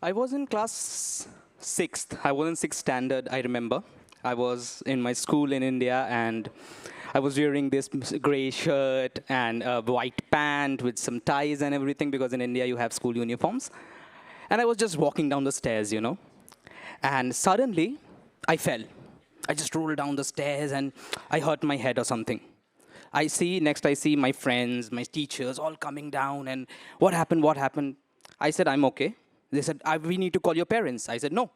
I was in class sixth. I was in sixth standard, I remember. I was in my school in India and I was wearing this gray shirt and a white pant with some ties and everything because in India you have school uniforms. And I was just walking down the stairs. And suddenly I fell. I just rolled down the stairs and I hurt my head or something. I see my friends, my teachers all coming down and what happened, what happened? I said, I'm okay. They said, we need to call your parents. I said, no,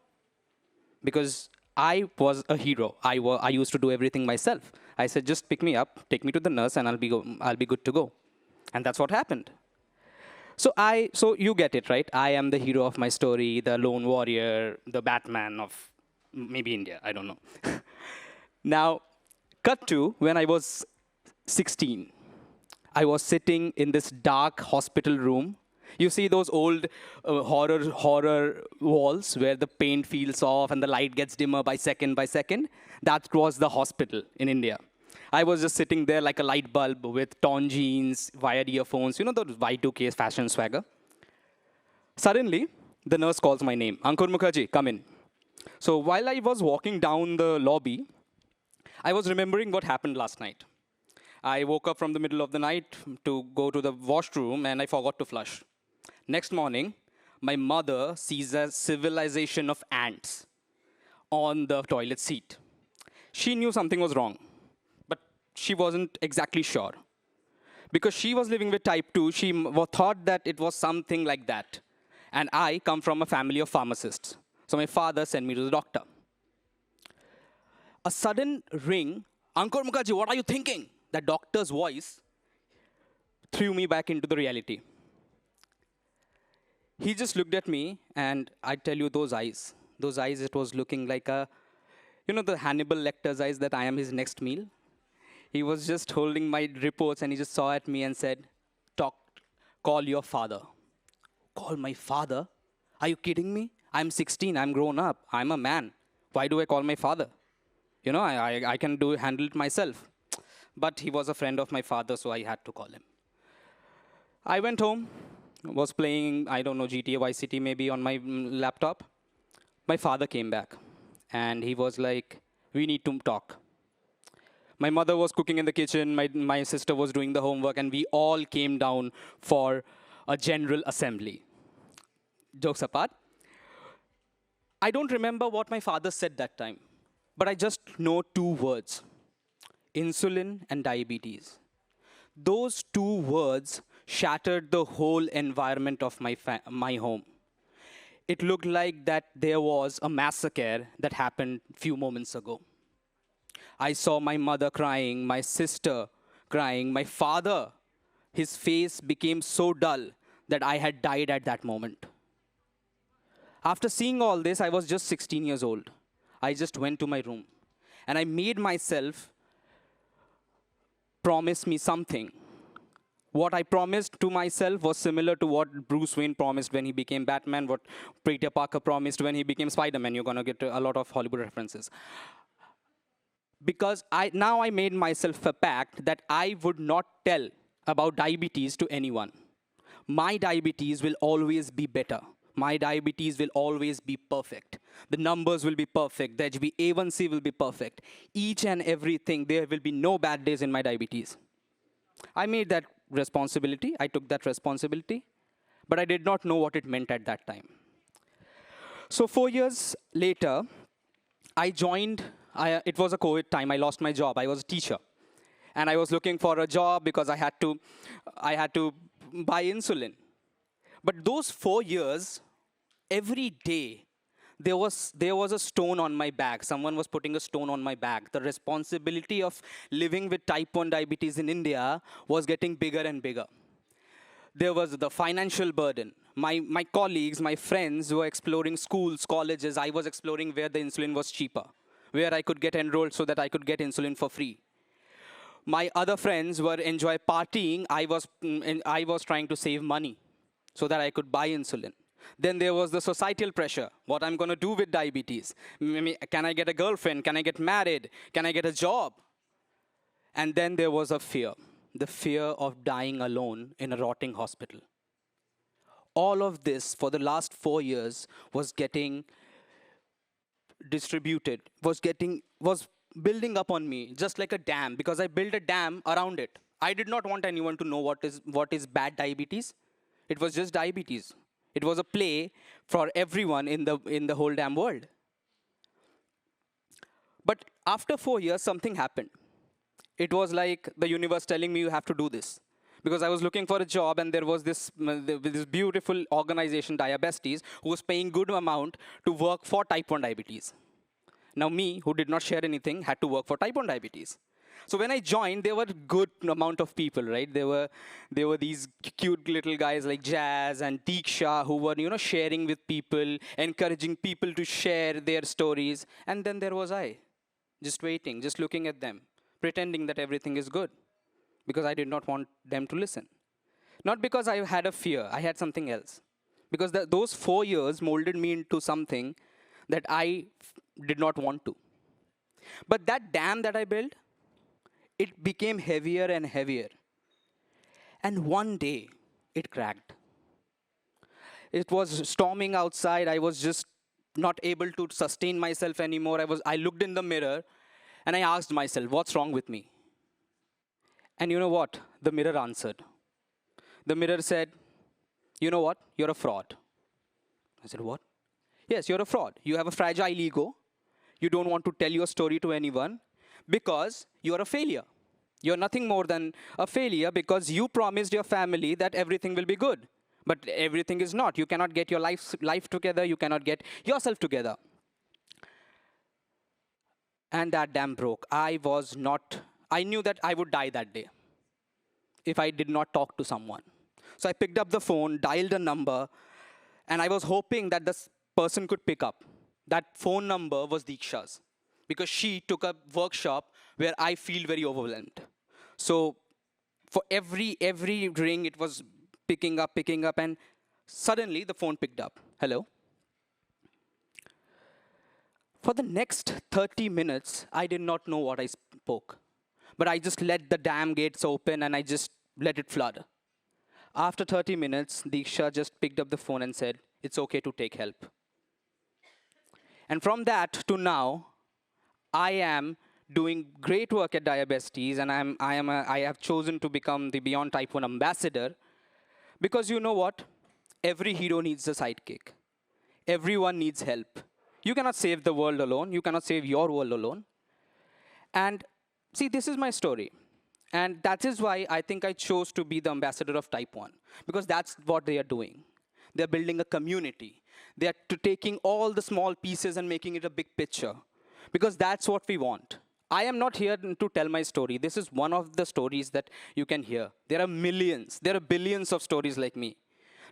because I was a hero. I used to do everything myself. I said, just pick me up, take me to the nurse and I'll be good to go. And that's what happened. So you get it, right? I am the hero of my story, the lone warrior, the Batman of maybe India, I don't know. Now, cut to when I was 16. I was sitting in this dark hospital room. You see those old horror walls where the paint peels off and the light gets dimmer by second by second? That was the hospital in India. I was just sitting there like a light bulb with torn jeans, wired earphones, those Y2K fashion swagger. Suddenly, the nurse calls my name. Ankur Mukherjee, come in. So while I was walking down the lobby, I was remembering what happened last night. I woke up from the middle of the night to go to the washroom and I forgot to flush. Next morning, my mother sees a civilization of ants on the toilet seat. She knew something was wrong, but she wasn't exactly sure. Because she was living with type 2, she thought that it was something like that. And I come from a family of pharmacists. So my father sent me to the doctor. A sudden ring, Ankur Mukherjee, what are you thinking? That doctor's voice threw me back into the reality. He just looked at me, and I tell you, those eyes, it was looking like the Hannibal Lecter's eyes that I am his next meal. He was just holding my reports, and he just saw at me and said, call your father. Call my father? Are you kidding me? I'm 16, I'm grown up, I'm a man. Why do I call my father? I can handle it myself. But he was a friend of my father, so I had to call him. I went home, was playing, I don't know, GTA Vice City maybe on my laptop. My father came back, and he was like, we need to talk. My mother was cooking in the kitchen, my sister was doing the homework, and we all came down for a general assembly. Jokes apart. I don't remember what my father said that time, but I just know two words: insulin and diabetes. Those two words shattered the whole environment of my home. It looked like that there was a massacre that happened few moments ago. I saw my mother crying, my sister crying, my father, his face became so dull that I had died at that moment. After seeing all this, I was just 16 years old. I just went to my room and I made myself promise me something. What I promised to myself was similar to what Bruce Wayne promised when he became Batman, what Peter Parker promised when he became Spider-Man. You're going to get a lot of Hollywood references. Because now I made myself a pact that I would not tell about diabetes to anyone. My diabetes will always be better. My diabetes will always be perfect. The numbers will be perfect. The HbA1c will be perfect. Each and everything, there will be no bad days in my diabetes. I made that responsibility. I took that responsibility. But I did not know what it meant at that time. So 4 years later, I joined. It was a COVID time. I lost my job. I was a teacher. And I was looking for a job because I had to buy insulin. But those 4 years, every day, there was a stone on my back. Someone was putting a stone on my back. The responsibility of living with type 1 diabetes in India was getting bigger and bigger. There was the financial burden. My colleagues, my friends were exploring schools, colleges. I was exploring where the insulin was cheaper, where I could get enrolled so that I could get insulin for free. My other friends were enjoy partying. I was trying to save money so that I could buy insulin. Then there was the societal pressure. What I'm going to do with diabetes? Can I get a girlfriend? Can I get married? Can I get a job? And then there was a fear, the fear of dying alone in a rotting hospital. all of this for the last 4 years was getting distributed, was building up on me just like a dam, because I built a dam around it. I did not want anyone to know what is bad diabetes. It was just diabetes. It was a play for everyone in the whole damn world. But after 4 years, something happened. It was like the universe telling me you have to do this. Because I was looking for a job, and there was this beautiful organization, Diabetes, who was paying good amount to work for type 1 diabetes. Now me, who did not share anything, had to work for type 1 diabetes. So when I joined, there were good amount of people, right? There were these cute little guys like Jazz and Deeksha who were, sharing with people, encouraging people to share their stories. And then there was I, just waiting, just looking at them, pretending that everything is good, because I did not want them to listen. Not because I had a fear, I had something else. Because those 4 years molded me into something that I did not want to. But that dam that I built, it became heavier and heavier. And one day, it cracked. It was storming outside. I was just not able to sustain myself anymore. I looked in the mirror and I asked myself, what's wrong with me? And you know what? The mirror answered. The mirror said, you know what? You're a fraud. I said, what? Yes, you're a fraud. You have a fragile ego. You don't want to tell your story to anyone because you're a failure. You're nothing more than a failure because you promised your family that everything will be good. But everything is not. You cannot get your life together. You cannot get yourself together. And that dam broke. I knew that I would die that day if I did not talk to someone. So I picked up the phone, dialed a number, and I was hoping that this person could pick up. That phone number was Deeksha's, because she took a workshop where I feel very overwhelmed. So for every ring, it was picking up, and suddenly the phone picked up. Hello? For the next 30 minutes, I did not know what I spoke. But I just let the dam gates open and I just let it flood. After 30 minutes, Deeksha just picked up the phone and said, it's okay to take help. And from that to now, I am doing great work at Diabetes, and I have chosen to become the Beyond Type 1 ambassador, because you know what? Every hero needs a sidekick. Everyone needs help. You cannot save the world alone. You cannot save your world alone. And see, this is my story. And that is why I think I chose to be the ambassador of Type 1, because that's what they are doing. They're building a community. They're taking all the small pieces and making it a big picture, because that's what we want. I am not here to tell my story. This is one of the stories that you can hear. There are millions, there are billions of stories like me.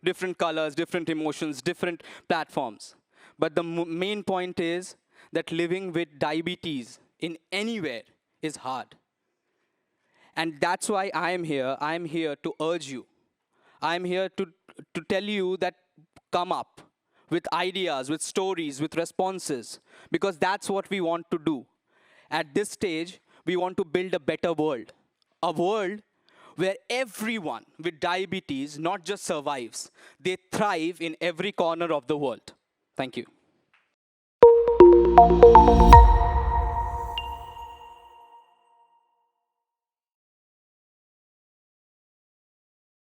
Different colors, different emotions, different platforms. But the main point is that living with diabetes in anywhere is hard. And that's why I am here. I am here to urge you. I am here to tell you that come up with ideas, with stories, with responses, because that's what we want to do. At this stage, we want to build a better world. A world where everyone with diabetes not just survives, they thrive in every corner of the world. Thank you.